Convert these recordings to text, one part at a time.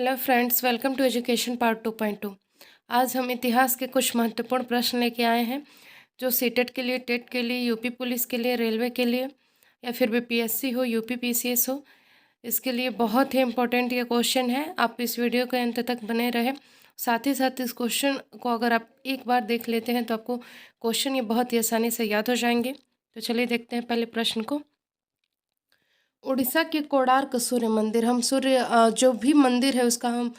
Hello friends, welcome to education part 2.2। आज हम इतिहास के कुछ महत्वपूर्ण प्रश्न लेके आए हैं जो सीटेट के लिए, टेट के लिए, यूपी पुलिस के लिए, रेलवे के लिए या फिर बीपीएससी हो, यूपी पीसीएस हो, इसके लिए बहुत ही इम्पोर्टेंट ये क्वेश्चन है। आप इस वीडियो के अंत तक बने रहें। साथ ही साथ इस क्वेश्चन को अगर आप एक बार देख लेते हैं तो आपको क्वेश्चन ये बहुत ही आसानी से याद हो जाएंगे। तो चलिए देखते हैं पहले प्रश्न को। उड़ीसा के कोणार्क सूर्य मंदिर, हम जो भी मंदिर है उसका हम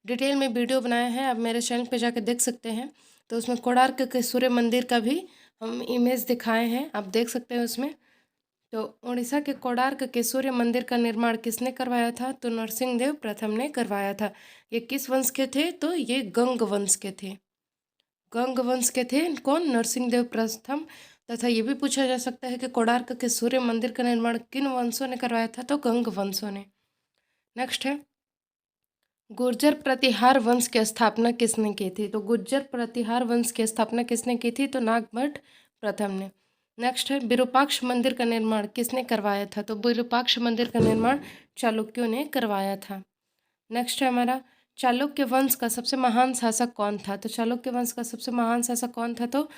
डिटेल में वीडियो बनाए हैं, आप मेरे चैनल पे जाके देख सकते हैं। तो उसमें कोणार्क के सूर्य मंदिर का भी हम इमेज दिखाए हैं, आप देख सकते हैं उसमें। तो उड़ीसा के कोणार्क के सूर्य मंदिर का निर्माण किसने करवाया था? तो नरसिंहदेव प्रथम ने करवाया था। ये किस वंश के थे? तो ये गंग वंश के थे। गंग वंश के थे कौन? नरसिंहदेव प्रथम। तथा ये भी पूछा जा सकता है कि कोणार्क के सूर्य मंदिर का निर्माण किन वंशों ने करवाया था? तो गंग वंशों ने। नेक्स्ट है, गुर्जर प्रतिहार वंश की स्थापना किसने की थी? तो गुर्जर प्रतिहार वंश की स्थापना किसने की थी? तो नागभट्ट प्रथम ने। नेक्स्ट है, विरूपाक्ष मंदिर का निर्माण किसने करवाया था? तो विरूपाक्ष मंदिर का निर्माण चालुक्यों ने करवाया था। नेक्स्ट है हमारा, चालुक्य वंश का सबसे महान शासक कौन था? तो चालुक्य वंश का सबसे महान शासक कौन था? तो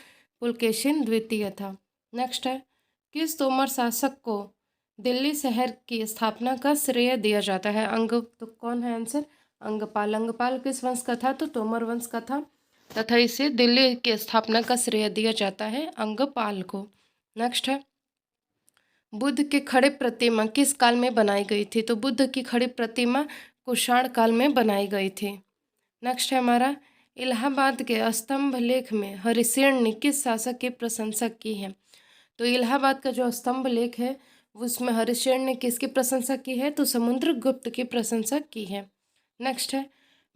पुलकेशिन द्वितीय था। नेक्स्ट है, किस तोमर शासक को दिल्ली शहर की स्थापना का श्रेय दिया जाता है? तो कौन है आंसर? अंगपाल। अंगपाल किस वंश का था? तो तोमर वंश का था तथा इसे दिल्ली की स्थापना का श्रेय दिया जाता है अंगपाल को। नेक्स्ट है, बुद्ध की खड़ी प्रतिमा किस काल में बनाई गई थी? तो बुद्ध की खड़ी प्रतिमा कुषाण काल में बनाई गई थी। नेक्स्ट है हमारा, इलाहाबाद के स्तंभ लेख में हरिसेन ने किस शासक की प्रशंसा की है? तो इलाहाबाद का जो स्तंभ लेख है उसमें हरिसेन ने किसकी प्रशंसा की है? तो समुद्रगुप्त की प्रशंसा की है। नेक्स्ट है,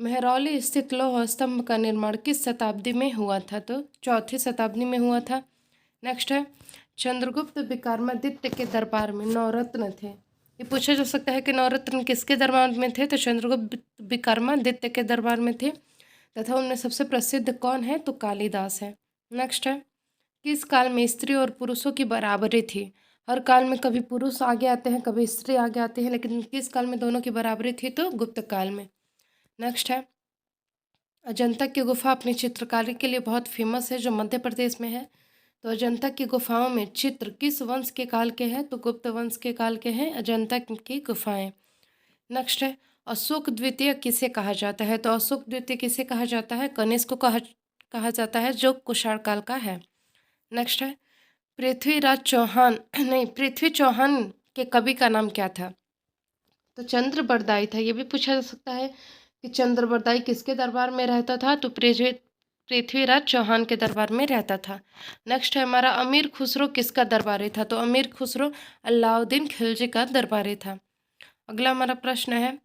मेहरौली स्थित लौह स्तंभ का निर्माण किस शताब्दी में हुआ था? तो चौथी शताब्दी में हुआ था। नेक्स्ट है, चंद्रगुप्त विक्रमादित्य के दरबार में नवरत्न थे। ये पूछा जा सकता है कि नवरत्न किसके दरबार में थे? तो चंद्रगुप्त विक्रमादित्य के दरबार में थे तथा उनमें सबसे प्रसिद्ध कौन है? तो कालिदास है। नेक्स्ट है, किस काल में स्त्री और पुरुषों की बराबरी थी? हर काल में कभी पुरुष आगे आते हैं, कभी स्त्री आगे आती है, लेकिन किस काल में दोनों की बराबरी थी? तो गुप्त काल में। नेक्स्ट है, अजंता की गुफा अपनी चित्रकारी के लिए बहुत फेमस है, जो मध्य प्रदेश में है। तो अजंता की गुफाओं में चित्र किस वंश के काल के हैं? तो गुप्त वंश के काल के हैं अजंता की गुफाएं। नेक्स्ट है, अशोक द्वितीय किसे कहा जाता है? तो अशोक द्वितीय किसे कहा जाता है? कनिष्क को कहा जाता है, जो कुषाण काल का है। नेक्स्ट है, पृथ्वीराज चौहान नहीं, पृथ्वी चौहान के कवि का नाम क्या था? तो चंद्रबरदाई था। ये भी पूछा जा सकता है कि चंद्रबरदाई किसके दरबार में रहता था? तो पृथ्वीराज चौहान के दरबार में रहता था। नेक्स्ट है हमारा, अमीर खुसरो किसका दरबारी था? तो अमीर खुसरो अलाउद्दीन खिलजी का दरबारी था। अगला हमारा प्रश्न है,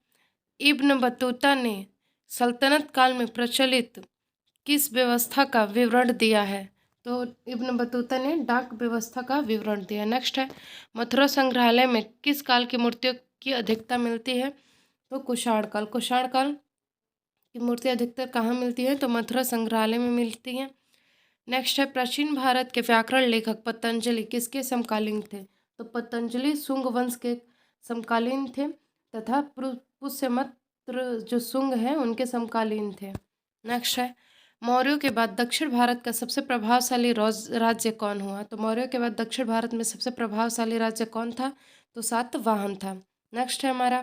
इब्न बतूता ने सल्तनत काल में प्रचलित किस व्यवस्था का विवरण दिया है? तो इब्न बतूता ने डाक व्यवस्था का विवरण दिया। नेक्स्ट है, मथुरा संग्रहालय में किस काल की मूर्तियों की अधिकता मिलती है? तो कुषाण काल। कुषाण काल की मूर्ति अधिकतर कहाँ मिलती है? तो मथुरा संग्रहालय में मिलती है। नेक्स्ट है, प्राचीन भारत के व्याकरण लेखक पतंजलि किसके समकालीन थे? तो पतंजलि शुंग वंश के समकालीन थे तथा पुष्यमित्र जो शुंग हैं उनके समकालीन थे। नेक्स्ट है, मौर्यों के बाद दक्षिण भारत का सबसे प्रभावशाली राज्य कौन हुआ? तो मौर्यों के बाद दक्षिण भारत में सबसे प्रभावशाली राज्य कौन था? तो सातवाहन था। नेक्स्ट है हमारा,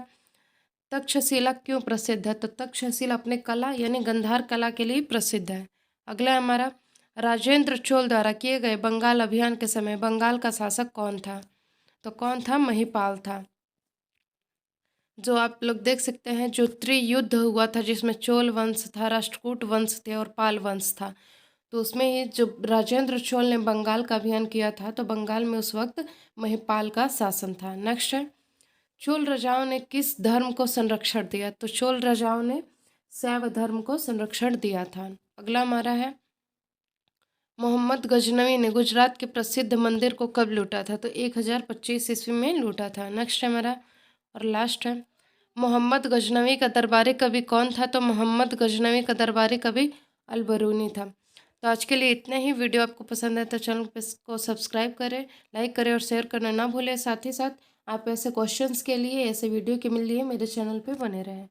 तक्षशिला क्यों प्रसिद्ध है? तो तक्षशिला अपने कला यानी गंधार कला के लिए प्रसिद्ध है। अगला हमारा, राजेंद्र चोल द्वारा किए गए बंगाल अभियान के समय बंगाल का शासक कौन था? तो कौन था? महिपाल था। जो आप लोग देख सकते हैं, जो त्रियुद्ध हुआ था जिसमें चोल वंश था, राष्ट्रकूट वंश थे और पाल वंश था, तो उसमें ही जो राजेंद्र चोल ने बंगाल का अभियान किया था, तो बंगाल में उस वक्त महिपाल का शासन था। नेक्स्ट है, चोल राजाओं ने किस धर्म को संरक्षण दिया? तो चोल राजाओं ने शैव धर्म को संरक्षण दिया था। अगला हमारा है, मोहम्मद गजनवी ने गुजरात के प्रसिद्ध मंदिर को कब लूटा था? तो 1025 ईस्वी में लूटा था। नेक्स्ट है हमारा और लास्ट है, मोहम्मद गजनवी का दरबारी कवि कौन था? तो मोहम्मद गजनवी का दरबारी कवि अलबरूनी था। तो आज के लिए इतना ही। वीडियो आपको पसंद है तो चैनल को सब्सक्राइब करें, लाइक करें और शेयर करना ना भूलें। साथ ही साथ आप ऐसे क्वेश्चंस के लिए, ऐसे वीडियो के लिए मेरे चैनल पे बने रहें।